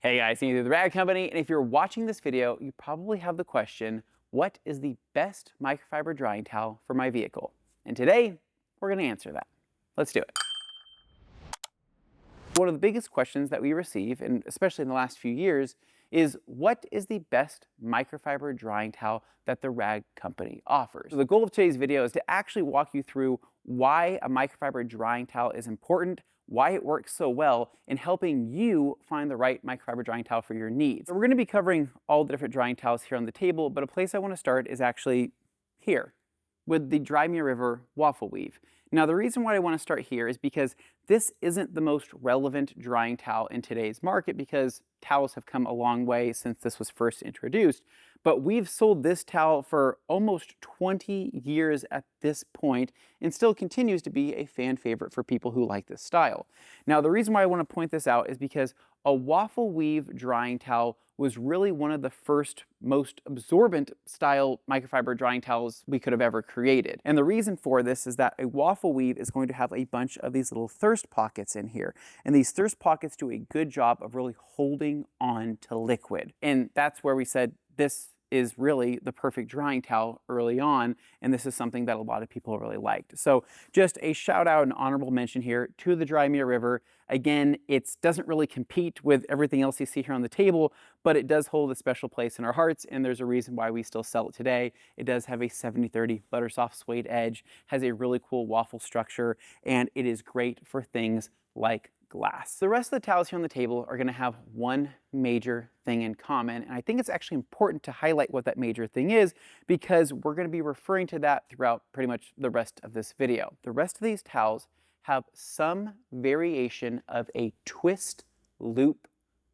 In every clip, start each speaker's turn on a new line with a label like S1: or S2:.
S1: Hey guys, Andy with the Rag Company, and if you're watching this video, you probably have the question, what is the best microfiber drying towel for my vehicle? And today, we're going to answer that. Let's do it. One of the biggest questions that we receive, and especially in the last few years, is what is the best microfiber drying towel that the Rag Company offers? So the goal of today's video is to actually walk you through why a microfiber drying towel is important, why it works so well, and helping you find the right microfiber drying towel for your needs. So we're going to be covering all the different drying towels here on the table, but a place I want to start is actually here with the Dry Me a River Waffle Weave. Now the reason why I want to start here is because this isn't the most relevant drying towel in today's market because towels have come a long way since this was first introduced. But we've sold this towel for almost 20 years at this point and still continues to be a fan favorite for people who like this style. Now the reason why I want to point this out is because a waffle weave drying towel was really one of the first most absorbent style microfiber drying towels we could have ever created. And the reason for this is that a waffle weave is going to have a bunch of these little thirst pockets in here. And these thirst pockets do a good job of really holding on to liquid. And that's where we said this is really the perfect drying towel early on, and this is something that a lot of people really liked. So just a shout out and honorable mention here to the Dry Me a River. Again, it doesn't really compete with everything else you see here on the table, but it does hold a special place in our hearts, and there's a reason why we still sell it today. It does have a 70/30 butter soft suede edge, has a really cool waffle structure, and it is great for things like glass. The rest of the towels here on the table are going to have one major thing in common, and I think it's actually important to highlight what that major thing is because we're going to be referring to that throughout pretty much the rest of this video. The rest of these towels have some variation of a twist loop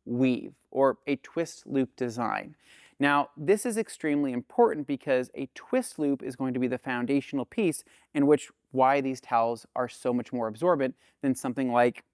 S1: weave or a twist loop design. Now, this is extremely important because a twist loop is going to be the foundational piece in which why these towels are so much more absorbent than something like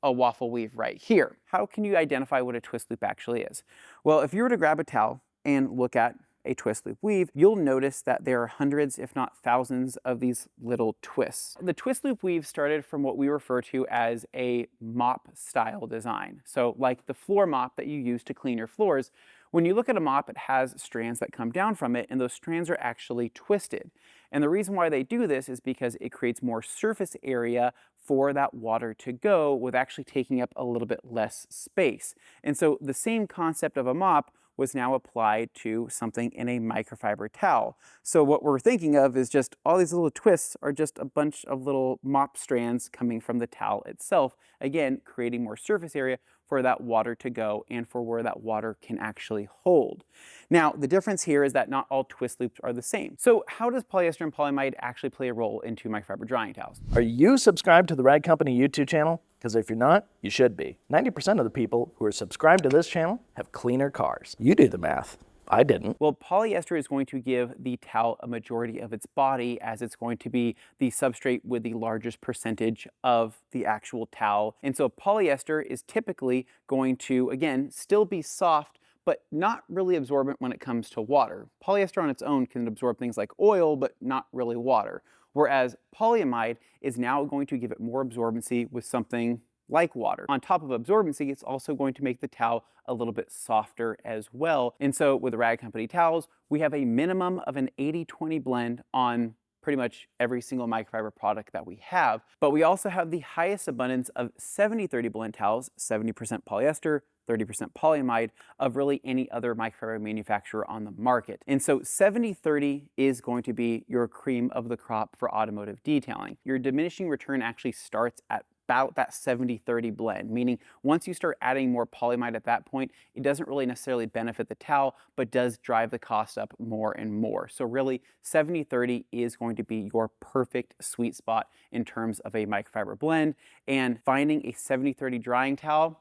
S1: a waffle weave right here. How can you identify what a twist loop actually is? Well, if you were to grab a towel and look at a twist loop weave, you'll notice that there are hundreds, if not thousands, of these little twists. The twist loop weave started from what we refer to as a mop style design. So like the floor mop that you use to clean your floors, when you look at a mop, it has strands that come down from it, and those strands are actually twisted. And the reason why they do this is because it creates more surface area for that water to go with actually taking up a little bit less space. And so the same concept of a mop was now applied to something in a microfiber towel. So what we're thinking of is just all these little twists are just a bunch of little mop strands coming from the towel itself, again, creating more surface area for that water to go and for where that water can actually hold. Now, the difference here is that not all twist loops are the same. So how does polyester and polyamide actually play a role into microfiber drying towels?
S2: Are you subscribed to the Rag Company YouTube channel? Because if you're not, you should be. 90% of the people who are subscribed to this channel have cleaner cars. You do the math. I didn't.
S1: Well, polyester is going to give the towel a majority of its body as it's going to be the substrate with the largest percentage of the actual towel. And so polyester is typically going to, again, still be soft, but not really absorbent when it comes to water. Polyester on its own can absorb things like oil, but not really water. Whereas polyamide is now going to give it more absorbency with something like water. On top of absorbency, it's also going to make the towel a little bit softer as well. And so with the Rag Company towels, we have a minimum of an 80-20 blend on pretty much every single microfiber product that we have. But we also have the highest abundance of 70-30 blend towels, 70% polyester, 30% polyamide, of really any other microfiber manufacturer on the market. And so 70-30 is going to be your cream of the crop for automotive detailing. Your diminishing return actually starts at about that 70-30 blend, meaning once you start adding more polyamide at that point, it doesn't really necessarily benefit the towel, but does drive the cost up more and more. So really 70-30 is going to be your perfect sweet spot in terms of a microfiber blend, and finding a 70-30 drying towel,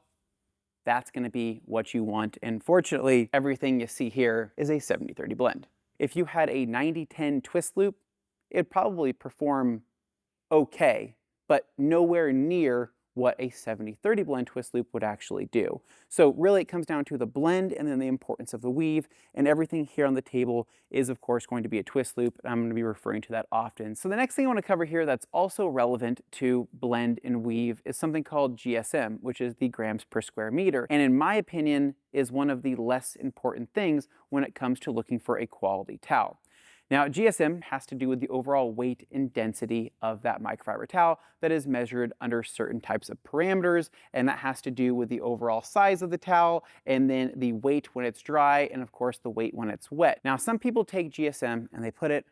S1: that's going to be what you want. And fortunately, everything you see here is a 70-30 blend. If you had a 90-10 twist loop, it'd probably perform okay, but nowhere near what a 70-30 blend twist loop would actually do. So really it comes down to the blend and then the importance of the weave, and everything here on the table is of course going to be a twist loop, and I'm going to be referring to that often. So the next thing I want to cover here that's also relevant to blend and weave is something called GSM, which is the grams per square meter, and in my opinion is one of the less important things when it comes to looking for a quality towel. Now, GSM has to do with the overall weight and density of that microfiber towel that is measured under certain types of parameters, and that has to do with the overall size of the towel, and then the weight when it's dry, and of course the weight when it's wet. Now, some people take GSM and they put it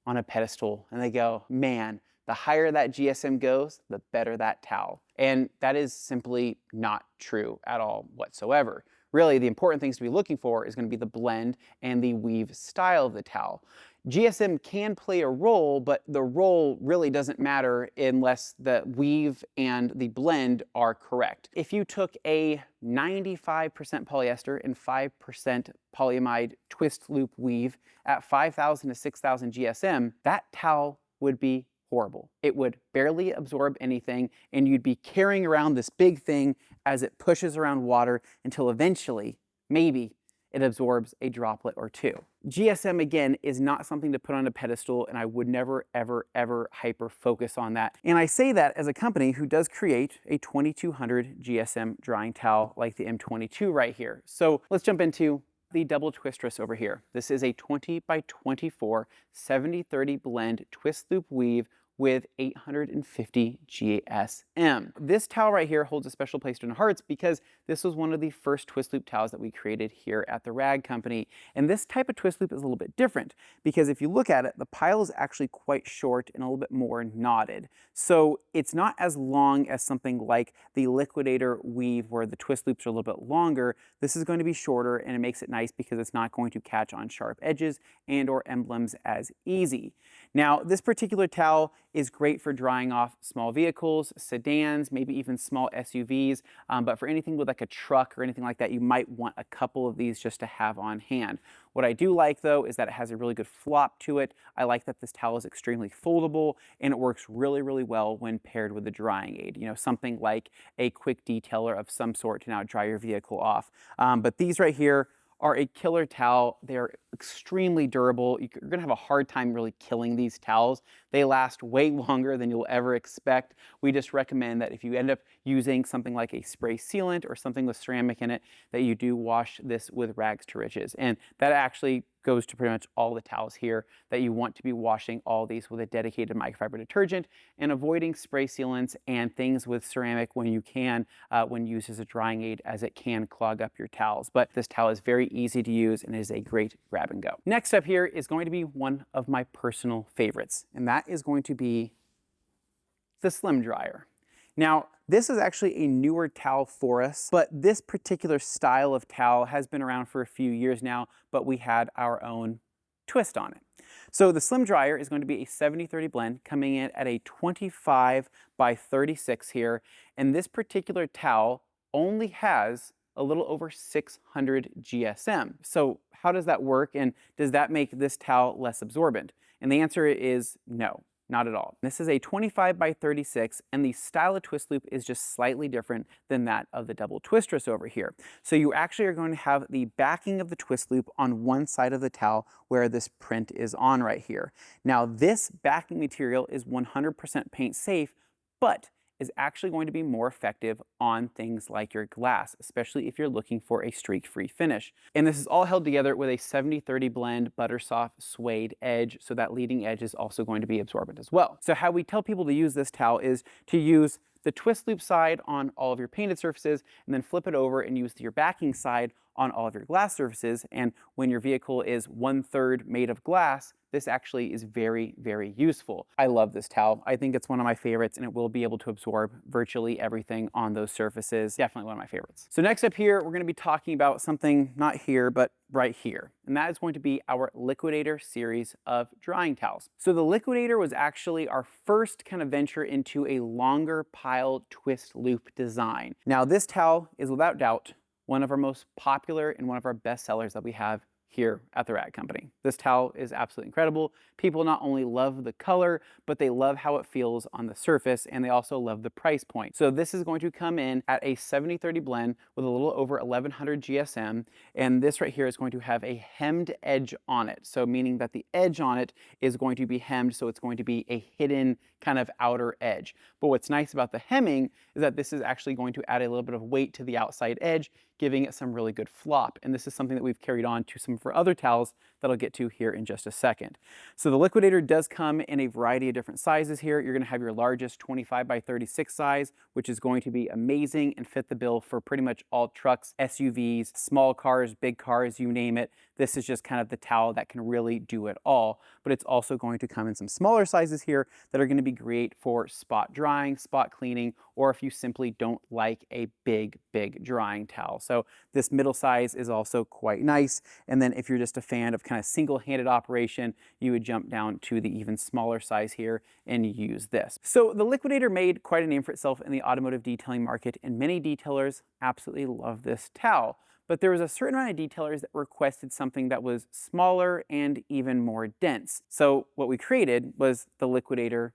S1: on a pedestal and they go, man, the higher that GSM goes, the better that towel. And that is simply not true at all whatsoever. Really, the important things to be looking for is going to be the blend and the weave style of the towel. GSM can play a role, but the role really doesn't matter unless the weave and the blend are correct. If you took a 95% polyester and 5% polyamide twist loop weave at 5,000 to 6,000 GSM, that towel would be horrible. It would barely absorb anything, and you'd be carrying around this big thing as it pushes around water until eventually, maybe, it absorbs a droplet or two. GSM, again, is not something to put on a pedestal, and I would never, ever, ever hyper focus on that. And I say that as a company who does create a 2200 GSM drying towel like the M22 right here. So let's jump into the double Twistress over here. This is a 20 by 24 70-30 blend twist loop weave with 850 GSM. This towel right here holds a special place in our hearts because this was one of the first twist loop towels that we created here at the Rag Company. And this type of twist loop is a little bit different because if you look at it, the pile is actually quite short and a little bit more knotted. So it's not as long as something like the Liquidator weave where the twist loops are a little bit longer. This is going to be shorter, and it makes it nice because it's not going to catch on sharp edges and or emblems as easy. Now, this particular towel is great for drying off small vehicles, sedans, maybe even small SUVs, but for anything with like a truck or anything like that, you might want a couple of these just to have on hand. What I do like though is that it has a really good flop to it. I like that this towel is extremely foldable, and it works really, really well when paired with a drying aid. You know, something like a quick detailer of some sort to now dry your vehicle off. But these right here are a killer towel. They're extremely durable. You're gonna have a hard time really killing these towels. They last way longer than you'll ever expect. We just recommend that if you end up using something like a spray sealant or something with ceramic in it, that you do wash this with rags to riches. And that actually goes to pretty much all the towels here, that you want to be washing all these with a dedicated microfiber detergent and avoiding spray sealants and things with ceramic when you can, when used as a drying aid, as it can clog up your towels. But this towel is very easy to use and is a great grab and go. Next up here is going to be one of my personal favorites, and that is going to be the Slim Dryer. Now, this is actually a newer towel for us, but this particular style of towel has been around for a few years now, but we had our own twist on it. So the Slim Dryer is going to be a 70-30 blend coming in at a 25 by 36 here, and this particular towel only has a little over 600 GSM. So how does that work, and does that make this towel less absorbent? And the answer is no. Not at all. This is a 25 by 36, and the style of twist loop is just slightly different than that of the double Twistress over here. So you actually are going to have the backing of the twist loop on one side of the towel where this print is on right here. Now this backing material is 100% paint safe, but is actually going to be more effective on things like your glass, especially if you're looking for a streak-free finish. And this is all held together with a 70-30 blend butter soft suede edge, so that leading edge is also going to be absorbent as well. So how we tell people to use this towel is to use the twist loop side on all of your painted surfaces, and then flip it over and use your backing side on all of your glass surfaces. And when your vehicle is 1/3 made of glass, this actually is very, very useful. I love this towel. I think it's one of my favorites, and it will be able to absorb virtually everything on those surfaces. Definitely one of my favorites. So next up here, we're going to be talking about something not here, but right here. And that is going to be our Liquidator series of drying towels. So the Liquidator was actually our first kind of venture into a longer pile twist loop design. Now this towel is without doubt one of our most popular and one of our best sellers that we have here at the Rag Company. This towel is absolutely incredible. People not only love the color, but they love how it feels on the surface, and they also love the price point. So this is going to come in at a 70/30 blend with a little over 1100 GSM, and this right here is going to have a hemmed edge on it. So meaning that the edge on it is going to be hemmed, so it's going to be a hidden kind of outer edge. But what's nice about the hemming is that this is actually going to add a little bit of weight to the outside edge, giving it some really good flop. And this is something that we've carried on to some of our other towels that I'll get to here in just a second. So the Liquidator does come in a variety of different sizes here. You're gonna have your largest 25x36 size, which is going to be amazing and fit the bill for pretty much all trucks, SUVs, small cars, big cars, you name it. This is just kind of the towel that can really do it all. But it's also going to come in some smaller sizes here that are gonna be great for spot drying, spot cleaning, or if you simply don't like a big drying towel. So this middle size is also quite nice. And then if you're just a fan of kind of single-handed operation, you would jump down to the even smaller size here and use this. So the Liquidator made quite a name for itself in the automotive detailing market, and many detailers absolutely love this towel. But there was a certain amount of detailers that requested something that was smaller and even more dense. So what we created was the Liquidator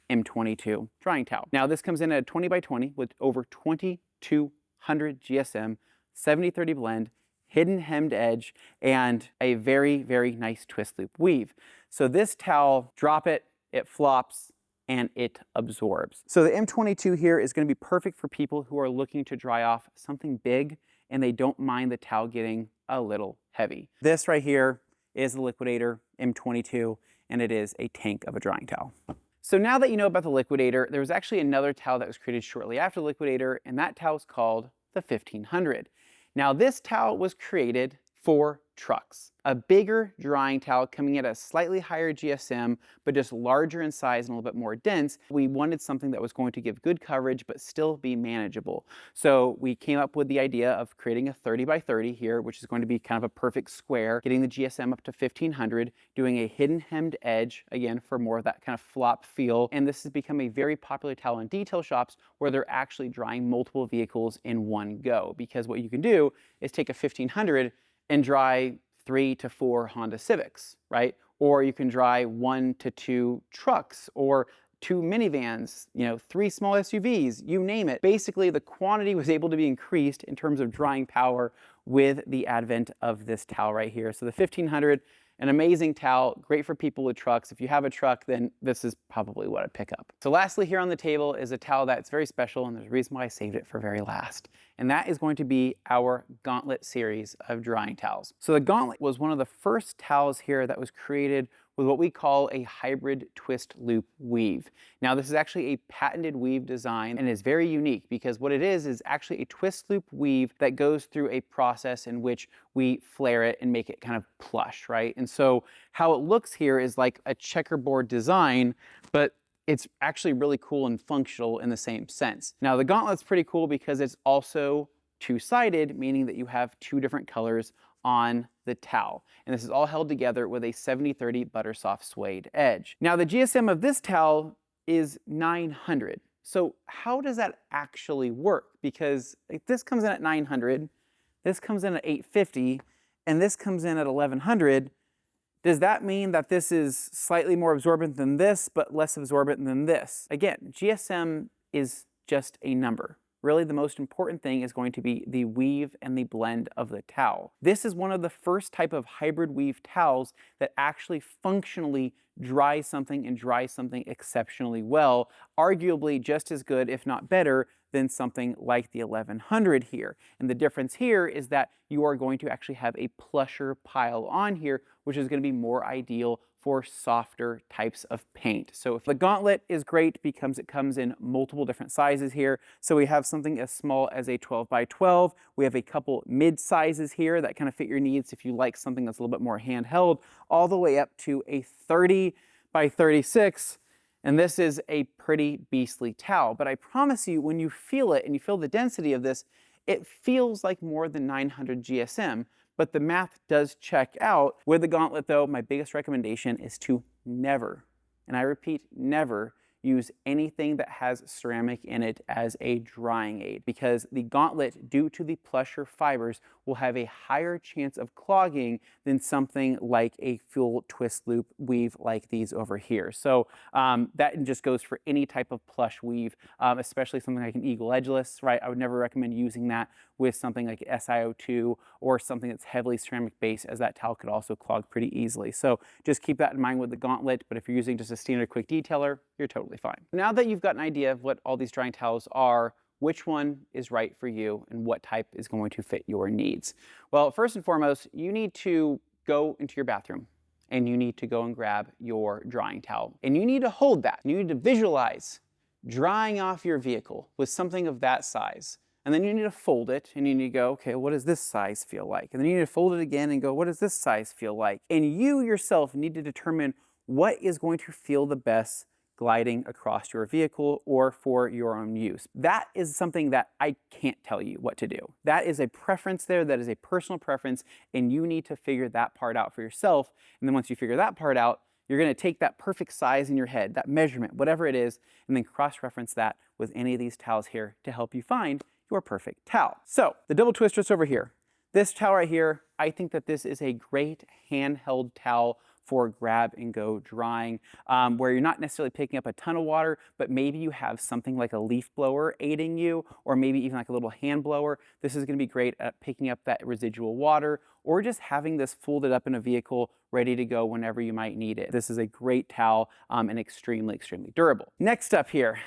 S1: M22 drying towel. Now this comes in at a 20x20 with over 2200 GSM, 70/30 blend, hidden hemmed edge, and a very nice twist loop weave. So this towel, drop it, it flops, and it absorbs. So the M22 here is going to be perfect for people who are looking to dry off something big and they don't mind the towel getting a little heavy. This right here is the Liquidator M22, and it is a tank of a drying towel. So now that you know about the Liquidator, there was actually another towel that was created shortly after the Liquidator, and that towel is called the 1500. Now this towel was created for trucks. A bigger drying towel coming at a slightly higher GSM, but just larger in size and a little bit more dense. We wanted something that was going to give good coverage, but still be manageable. So we came up with the idea of creating a 30x30 here, which is going to be kind of a perfect square, getting the GSM up to 1500, doing a hidden hemmed edge, again, for more of that kind of flop feel. And this has become a very popular towel in detail shops where they're actually drying multiple vehicles in one go. Because what you can do is take a 1500 and dry 3 to 4 Honda Civics, right? Or you can dry 1 to 2 trucks or 2 minivans, 3 small SUVs, you name it. Basically, the quantity was able to be increased in terms of drying power with the advent of this towel right here. So the 1500, an amazing towel, great for people with trucks. If you have a truck, then this is probably what I'd pick up. So lastly here on the table is a towel that's very special, and there's a reason why I saved it for very last. And that is going to be our Gauntlet series of drying towels. So the Gauntlet was one of the first towels here that was created with what we call a hybrid twist loop weave. Now this is actually a patented weave design and is very unique because what it is actually a twist loop weave that goes through a process in which we flare it and make it kind of plush, right? And so how it looks here is like a checkerboard design, but it's actually really cool and functional in the same sense. Now the Gauntlet's pretty cool because it's also two-sided, meaning that you have 2 different colors on the towel. And this is all held together with a 70/30 butter soft suede edge. Now the GSM of this towel is 900. So how does that actually work? Because if this comes in at 900, this comes in at 850, and this comes in at 1100, does that mean that this is slightly more absorbent than this, but less absorbent than this? Again, GSM is just a number. Really, the most important thing is going to be the weave and the blend of the towel. This is one of the first type of hybrid weave towels that actually functionally dries something and dries something exceptionally well, arguably just as good, if not better, than something like the 1100 here. And the difference here is that you are going to actually have a plusher pile on here, which is going to be more ideal for softer types of paint. So if the Gauntlet is great because it comes in multiple different sizes here. So we have something as small as a 12x12. We have a couple mid sizes here that kind of fit your needs if you like something that's a little bit more handheld, all the way up to a 30x36. And this is a pretty beastly towel. But I promise you, when you feel it and you feel the density of this, it feels like more than 900 GSM. But the math does check out. With the Gauntlet though, my biggest recommendation is to never, and I repeat, never, use anything that has ceramic in it as a drying aid, because the Gauntlet, due to the plusher fibers, will have a higher chance of clogging than something like a full twist loop weave like these over here. So that just goes for any type of plush weave, especially something like an Eagle Edgeless, right? I would never recommend using that with something like SiO2 or something that's heavily ceramic based, as that towel could also clog pretty easily. So just keep that in mind with the Gauntlet, but if you're using just a standard quick detailer, you're totally fine. Now that you've got an idea of what all these drying towels are, which one is right for you and what type is going to fit your needs? Well, first and foremost, you need to go into your bathroom and you need to go and grab your drying towel. And you need to hold that. You need to visualize drying off your vehicle with something of that size. And then you need to fold it and you need to go, okay, what does this size feel like? And then you need to fold it again and go, what does this size feel like? And you yourself need to determine what is going to feel the best gliding across your vehicle or for your own use. That is something that I can't tell you what to do. That is a preference there, that is a personal preference, and you need to figure that part out for yourself. And then once you figure that part out, you're going to take that perfect size in your head, that measurement, whatever it is, and then cross-reference that with any of these towels here to help you find your perfect towel. So the double Twistress over here, this towel right here, I think that this is a great handheld towel for grab and go drying, where you're not necessarily picking up a ton of water, but maybe you have something like a leaf blower aiding you, or maybe even like a little hand blower. This is going to be great at picking up that residual water, or just having this folded up in a vehicle ready to go whenever you might need it. This is a great towel and extremely, extremely durable. Next up here,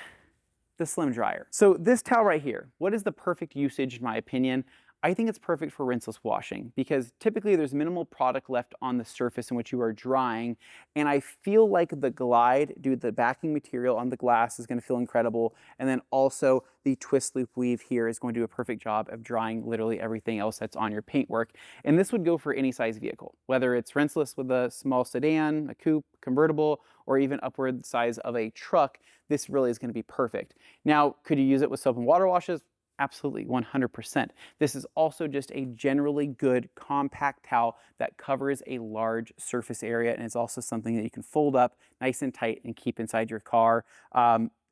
S1: the Slim Dryer. So this towel right here, what is the perfect usage in my opinion? I think it's perfect for rinseless washing because typically there's minimal product left on the surface in which you are drying, and I feel like the glide due to the backing material on the glass is going to feel incredible, and then also the twist loop weave here is going to do a perfect job of drying literally everything else that's on your paintwork. And this would go for any size vehicle, whether it's rinseless with a small sedan, a coupe, convertible, or even upward size of a truck. This really is going to be perfect. Now, could you use it with soap and water washes? Absolutely, 100%. This is also just a generally good compact towel that covers a large surface area, and it's also something that you can fold up nice and tight and keep inside your car.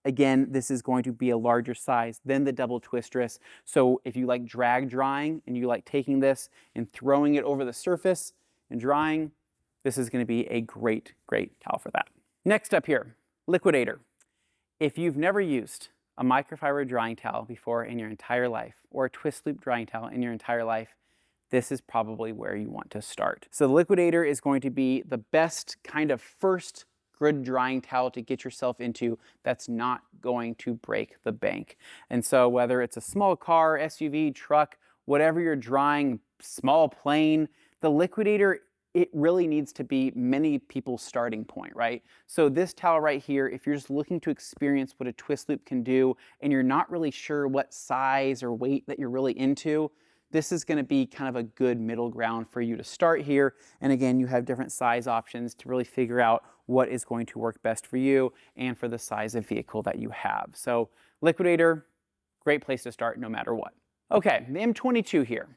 S1: Again, this is going to be a larger size than the double Twistress. So if you like drag drying and you like taking this and throwing it over the surface and drying, this is going to be a great, great towel for that. Next up here, Liquidator. If you've never used a microfiber drying towel before in your entire life, or a twist loop drying towel in your entire life, this is probably where you want to start. So the Liquidator is going to be the best kind of first good drying towel to get yourself into that's not going to break the bank. And so whether it's a small car, SUV, truck, whatever you're drying, small plane, the Liquidator, it really needs to be many people's starting point, right? So this towel right here, if you're just looking to experience what a twist loop can do and you're not really sure what size or weight that you're really into, this is going to be kind of a good middle ground for you to start here. And again, you have different size options to really figure out what is going to work best for you and for the size of vehicle that you have. So Liquidator, great place to start no matter what. Okay, the M22 here.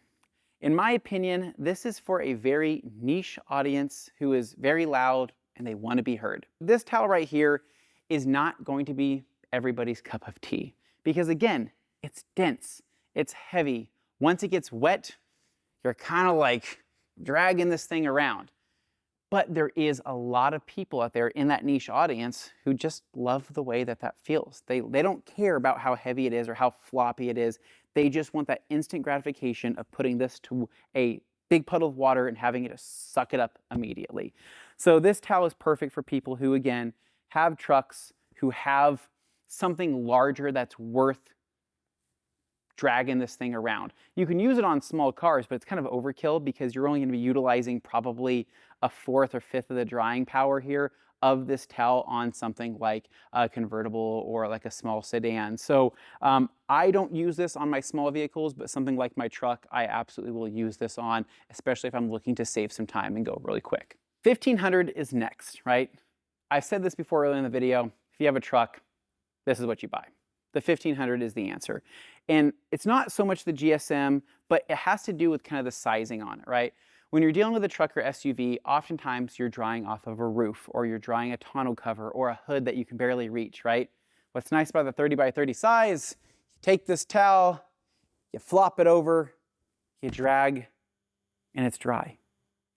S1: In my opinion, this is for a very niche audience who is very loud and they want to be heard. This towel right here is not going to be everybody's cup of tea because again, it's dense, it's heavy. Once it gets wet, you're kind of like dragging this thing around. But there is a lot of people out there in that niche audience who just love the way that that feels. They don't care about how heavy it is or how floppy it is. They just want that instant gratification of putting this to a big puddle of water and having it just suck it up immediately. So this towel is perfect for people who, again, have trucks, who have something larger that's worth dragging this thing around. You can use it on small cars, but it's kind of overkill because you're only going to be utilizing probably a fourth or fifth of the drying power here of this towel on something like a convertible or like a small sedan. So I don't use this on my small vehicles, but something like my truck, I absolutely will use this on, especially if I'm looking to save some time and go really quick. 1500 is next, right? I've said this before earlier in the video. If you have a truck, this is what you buy. The 1500 is the answer. And it's not so much the GSM, but it has to do with kind of the sizing on it, right? When you're dealing with a truck or SUV, oftentimes you're drying off of a roof, or you're drying a tonneau cover or a hood that you can barely reach, right? What's nice about the 30 by 30 size, you take this towel, you flop it over, you drag, and it's dry.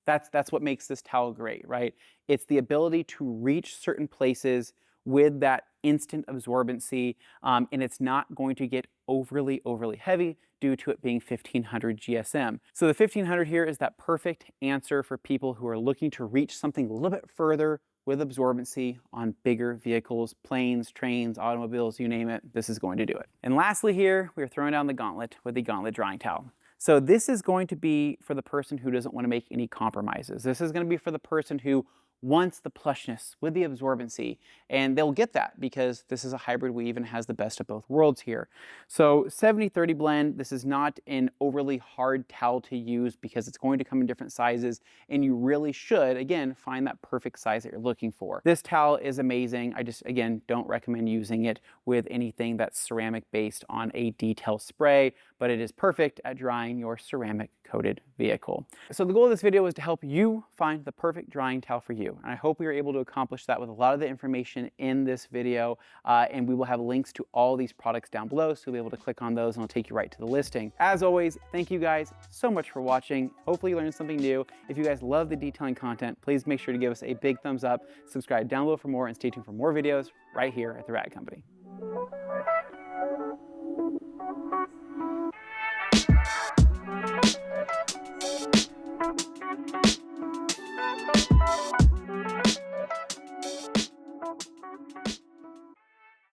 S1: That's what makes this towel great, right? It's the ability to reach certain places with that instant absorbency, and it's not going to get overly heavy due to it being 1500 GSM. So the 1500 here is that perfect answer for people who are looking to reach something a little bit further with absorbency on bigger vehicles, planes, trains, automobiles, you name it, this is going to do it. And lastly here, we're throwing down the Gauntlet with the Gauntlet drying towel. So this is going to be for the person who doesn't want to make any compromises. This is going to be for the person who wants the plushness with the absorbency, and they'll get that because this is a hybrid weave and has the best of both worlds here. So 70-30 blend, this is not an overly hard towel to use because it's going to come in different sizes, and you really should, again, find that perfect size that you're looking for. This towel is amazing. I just, again, don't recommend using it with anything that's ceramic based on a detail spray, but it is perfect at drying your ceramic coated vehicle. So the goal of this video was to help you find the perfect drying towel for you. And I hope we were able to accomplish that with a lot of the information in this video. And we will have links to all these products down below, so you'll be able to click on those and it'll take you right to the listing. As always, thank you guys so much for watching. Hopefully you learned something new. If you guys love the detailing content, please make sure to give us a big thumbs up, subscribe down below for more, and stay tuned for more videos right here at The Rag Company.